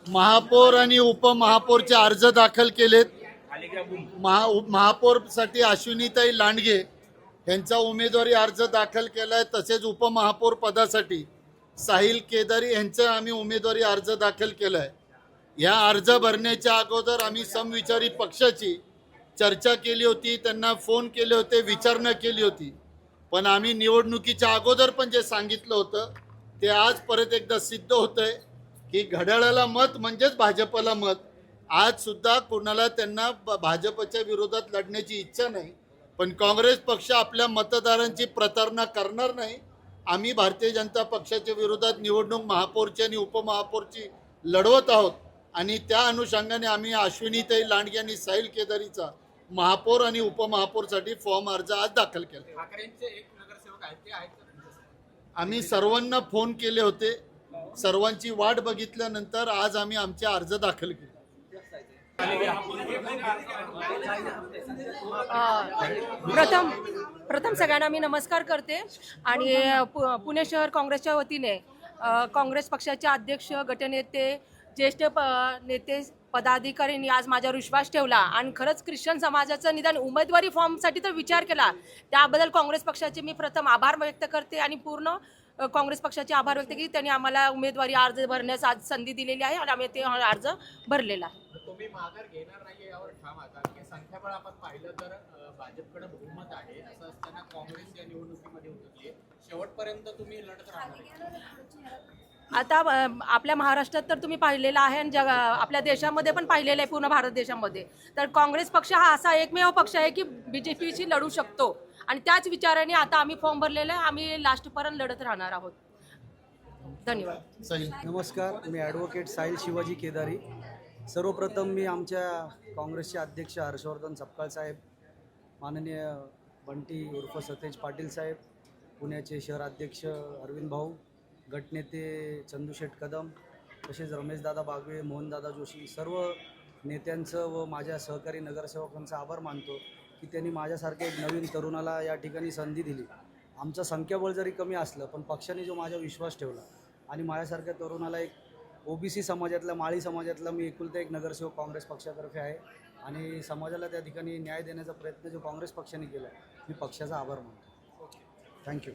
महापौर आणि उपमहापौरचे अर्ज दाखल केलेत। महापौरसाठी अश्विनीताई लांडगे यांचा उमेदवारी अर्ज दाखल केलाय। तसेच उपमहापौर पदासाठी साहिल केदारी यांचा आम्ही उमेदवारी अर्ज दाखल केलाय। या अर्ज भरण्याच्या अगोदर आम्ही समविचारी पक्षाची चर्चा केली होती, त्यांना फोन केले होते, विचारणा केली होती। पण आम्ही निवडणुकीच्या अगोदर पण जे सांगितलं होतं ते आज परत एकदा सिद्ध होतंय की घड्याळाला मत म्हणजेच भाजपला मत। आज सुद्धा कोणाला त्यांना भाजपच्या विरोधात लढण्याची इच्छा नाही, पण काँग्रेस पक्ष आपल्या मतदारांची प्रतारणा करणार नाही। आम्ही भारतीय जनता पक्षाच्या विरोधात निवडणूक महापौरची आणि उपमहापौरची लढवत आहोत आणि त्या अनुषंगाने आम्ही अश्विनीताई लांडगे आणि साहिल केदारीचा महापौर आणि उपमहापौरसाठी फॉर्म अर्ज आज दाखल केला। आम्ही सर्वांना फोन केले होते, सर्वांची वाट बघितल्यानंतर आज आम्ही आमचे अर्ज दाखल केले। प्रथम सगळ्यांना मी नमस्कार करते आणि पुणे शहर काँग्रेसच्या वतीने काँग्रेस पक्षाचे अध्यक्ष, गटनेते, ज्येष्ठ नेते, पदाधिकाऱ्यांनी आज माझ्यावर विश्वास ठेवला आणि खरंच ख्रिश्चन समाजाचं निदान उमेदवारी फॉर्मसाठी तर विचार केला, त्याबद्दल काँग्रेस पक्षाचे मी प्रथम आभार व्यक्त करते आणि पूर्ण काँग्रेस पक्षाचे आभार व्यक्त की त्यांनी आम्हाला उमेदवारी अर्ज भरण्यास आज संधी दिलेली आहे आणि आम्ही ते अर्ज भरलेला आहे। तुम्ही माघार घेणार नाही यावर ठाम आहात की संख्याबळ आपण पाहिलं तर भाजपकडे बहुमत आहे, असं असताना काँग्रेस या निवडणुकीमध्ये उतरली, शेवटपर्यंत तुम्ही लढत राहणार? आता आपल्या महाराष्ट्रात तर तुम्ही पाहिलेलं आहे आणि आपल्या देशामध्ये पण पाहिलेलं आहे, पूर्ण भारत देशामध्ये तर काँग्रेस पक्ष हा असा एकमेव पक्ष आहे की बीजेपीशी लढू शकतो आणि त्याच विचाराने आता आम्ही फॉर्म भरलेला आहे, आम्ही लास्टपर्यंत लढत राहणार आहोत। धन्यवाद। नमस्कार, मी ॲडव्होकेट साहिल शिवाजी केदारी। सर्वप्रथम मी आमच्या काँग्रेसचे अध्यक्ष हर्षवर्धन सपकाळ साहेब, माननीय बंटी उर्फ सतेज पाटील साहेब, पुण्याचे शहराध्यक्ष अरविंद भाऊ, गटनेते चंदूशेठ कदम, तसेच रमेशदादा बागवे, मोहनदादा जोशी, सर्व नेत्यांचं व माझ्या सहकारी नगरसेवकांचा आभार मानतो की त्यांनी माझ्यासारख्या एक नवीन तरुणाला या ठिकाणी संधी दिली। आमचं संख्याबळ जरी कमी असलं पण पक्षाने जो माझा विश्वास ठेवला आणि माझ्यासारख्या तरुणाला एक ओबीसी समाजातला, माळी समाजातला मी एकुलता एक नगरसेवक काँग्रेस पक्षातर्फे आहे आणि समाजाला त्या ठिकाणी न्याय देण्याचा प्रयत्न जो काँग्रेस पक्षाने केला, मी पक्षाचा आभार मानतो। थँक्यू।